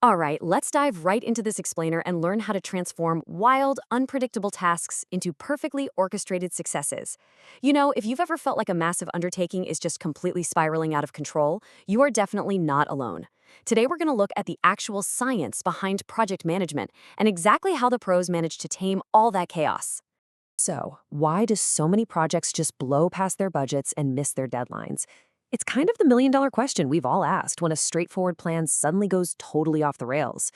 All right, let's dive right into this explainer and learn how to transform wild, unpredictable tasks into perfectly orchestrated successes. You know, if you've ever felt like a massive undertaking is just completely spiraling out of control, you are definitely not alone. Today, we're going to look at the actual science behind project management and exactly how the pros manage to tame all that chaos. So, why do so many projects just blow past their budgets and miss their deadlines? It's kind of the million-dollar question we've all asked when a straightforward plan suddenly goes totally off the rails.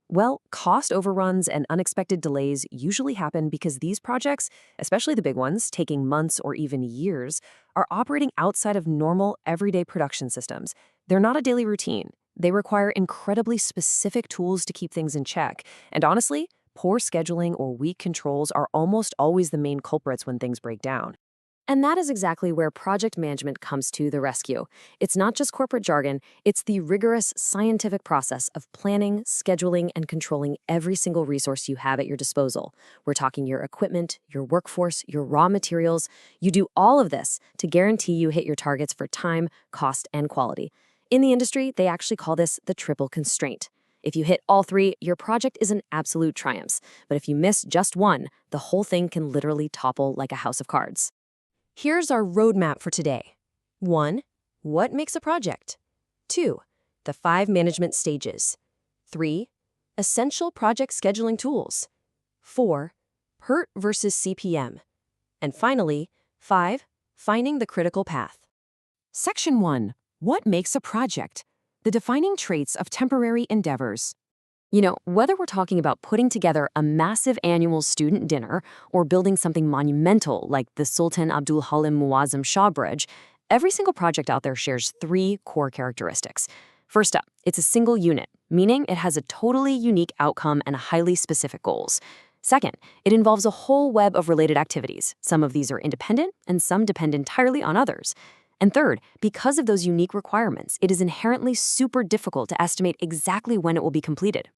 Well, cost overruns and unexpected delays usually happen because these projects, especially the big ones, taking months or even years, are operating outside of normal, everyday production systems. They're not a daily routine. They require incredibly specific tools to keep things in check. And honestly, poor scheduling or weak controls are almost always the main culprits when things break down. And that is exactly where project management comes to the rescue. It's not just corporate jargon, it's the rigorous scientific process of planning, scheduling, and controlling every single resource you have at your disposal. We're talking your equipment, your workforce, your raw materials. You do all of this to guarantee you hit your targets for time, cost, and quality. In the industry, they actually call this the triple constraint. If you hit all three, your project is an absolute triumph. But if you miss just one, the whole thing can literally topple like a house of cards. Here's our roadmap for today. 1. What makes a project? 2. The 5 management stages. 3. Essential project scheduling tools. 4. PERT versus CPM. And finally, 5. Finding the critical path. Section 1. What makes a project? The defining traits of temporary endeavors. You know, whether we're talking about putting together a massive annual student dinner or building something monumental like the Sultan Abdul Halim Muazzam Shah Bridge, every single project out there shares 3 core characteristics. First up, it's a single unit, meaning it has a totally unique outcome and highly specific goals. Second, it involves a whole web of related activities. Some of these are independent and some depend entirely on others. And third, because of those unique requirements, it is inherently super difficult to estimate exactly when it will be completed.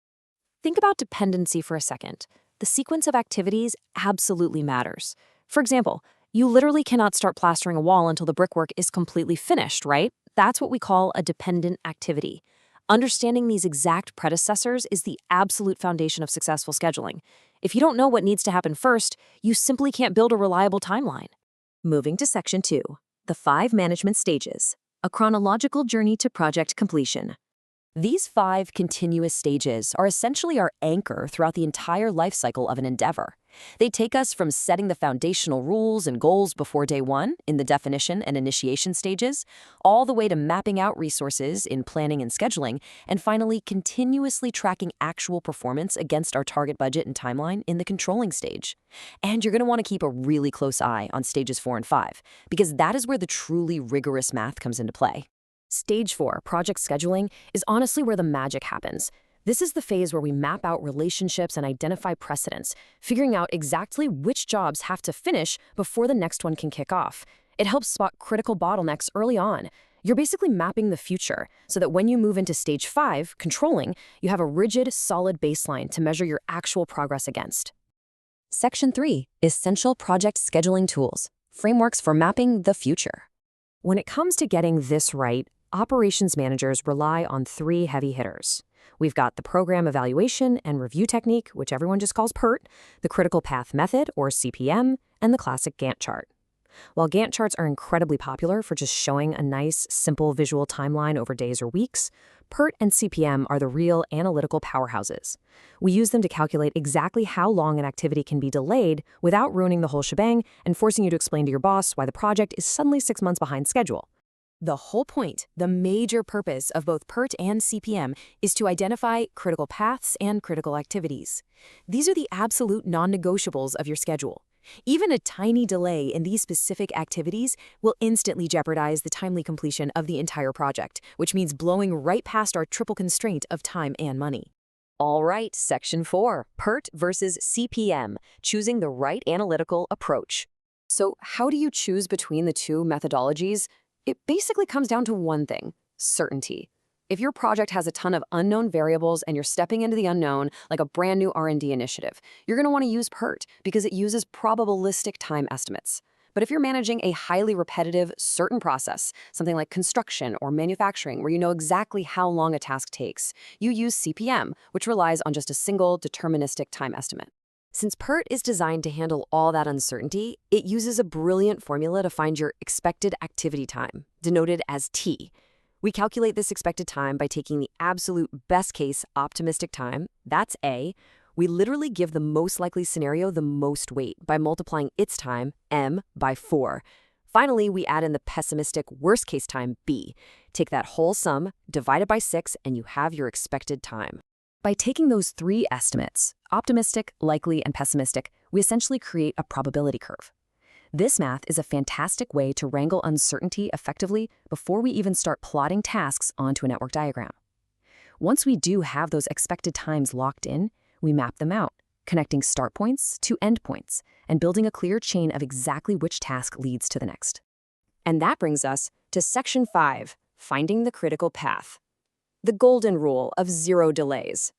Think about dependency for a second. The sequence of activities absolutely matters. For example, you literally cannot start plastering a wall until the brickwork is completely finished, right? That's what we call a dependent activity. Understanding these exact predecessors is the absolute foundation of successful scheduling. If you don't know what needs to happen first, you simply can't build a reliable timeline. Moving to Section 2, the 5 management stages, a chronological journey to project completion. These 5 continuous stages are essentially our anchor throughout the entire life cycle of an endeavor. They take us from setting the foundational rules and goals before day 1 in the definition and initiation stages, all the way to mapping out resources in planning and scheduling, and finally continuously tracking actual performance against our target budget and timeline in the controlling stage. And you're going to want to keep a really close eye on stages 4 and 5, because that is where the truly rigorous math comes into play. Stage 4, project scheduling, is honestly where the magic happens. This is the phase where we map out relationships and identify precedents, figuring out exactly which jobs have to finish before the next one can kick off. It helps spot critical bottlenecks early on. You're basically mapping the future so that when you move into stage 5, controlling, you have a rigid, solid baseline to measure your actual progress against. Section 3, essential project scheduling tools, frameworks for mapping the future. When it comes to getting this right, operations managers rely on 3 heavy hitters. We've got the program evaluation and review technique, which everyone just calls PERT, the critical path method, or CPM, and the classic Gantt chart. While Gantt charts are incredibly popular for just showing a nice, simple visual timeline over days or weeks, PERT and CPM are the real analytical powerhouses. We use them to calculate exactly how long an activity can be delayed without ruining the whole shebang and forcing you to explain to your boss why the project is suddenly 6 months behind schedule. The whole point, the major purpose of both PERT and CPM is to identify critical paths and critical activities. These are the absolute non-negotiables of your schedule. Even a tiny delay in these specific activities will instantly jeopardize the timely completion of the entire project, which means blowing right past our triple constraint of time and money. All right, Section 4, PERT versus CPM, choosing the right analytical approach. So how do you choose between the 2 methodologies? It basically comes down to one thing: certainty. If your project has a ton of unknown variables and you're stepping into the unknown, like a brand new R&D initiative, you're going to want to use PERT because it uses probabilistic time estimates. But if you're managing a highly repetitive, certain process, something like construction or manufacturing, where you know exactly how long a task takes, you use CPM, which relies on just a single deterministic time estimate. Since PERT is designed to handle all that uncertainty, it uses a brilliant formula to find your expected activity time, denoted as T. We calculate this expected time by taking the absolute best case optimistic time, that's A. We literally give the most likely scenario the most weight by multiplying its time, M, by 4. Finally, we add in the pessimistic worst case time, B. Take that whole sum, divide it by 6, and you have your expected time. By taking those three estimates, optimistic, likely, and pessimistic, we essentially create a probability curve. This math is a fantastic way to wrangle uncertainty effectively before we even start plotting tasks onto a network diagram. Once we do have those expected times locked in, we map them out, connecting start points to end points and building a clear chain of exactly which task leads to the next. And that brings us to Section 5, Finding the Critical Path. The golden rule of zero delays.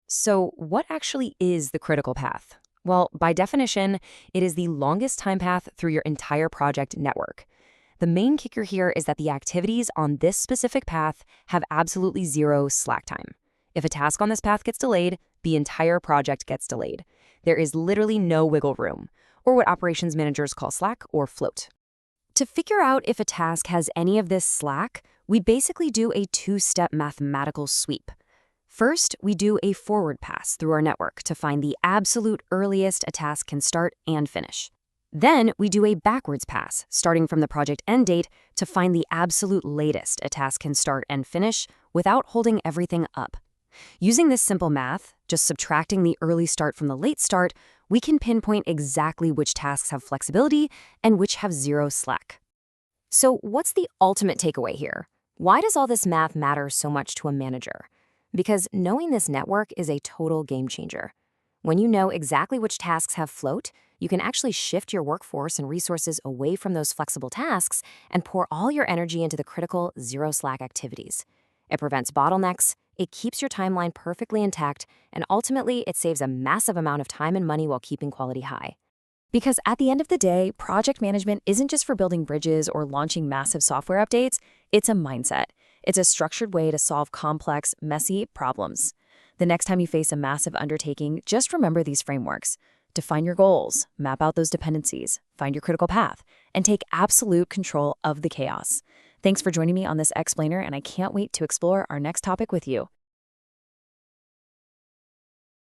So what actually is the critical path? Well, by definition, it is the longest time path through your entire project network. The main kicker here is that the activities on this specific path have absolutely zero slack time. If a task on this path gets delayed, the entire project gets delayed. There is literally no wiggle room, or what operations managers call slack or float. To figure out if a task has any of this slack, we basically do a two-step mathematical sweep. First, we do a forward pass through our network to find the absolute earliest a task can start and finish. Then, we do a backwards pass, starting from the project end date to find the absolute latest a task can start and finish without holding everything up. Using this simple math, just subtracting the early start from the late start, we can pinpoint exactly which tasks have flexibility and which have zero slack. So what's the ultimate takeaway here? Why does all this math matter so much to a manager? Because knowing this network is a total game changer. When you know exactly which tasks have float, you can actually shift your workforce and resources away from those flexible tasks and pour all your energy into the critical zero slack activities. It prevents bottlenecks, it keeps your timeline perfectly intact, and ultimately it saves a massive amount of time and money while keeping quality high. Because at the end of the day, project management isn't just for building bridges or launching massive software updates, it's a mindset. It's a structured way to solve complex, messy problems. The next time you face a massive undertaking, just remember these frameworks. Define your goals, map out those dependencies, find your critical path, and take absolute control of the chaos. Thanks for joining me on this explainer, and I can't wait to explore our next topic with you.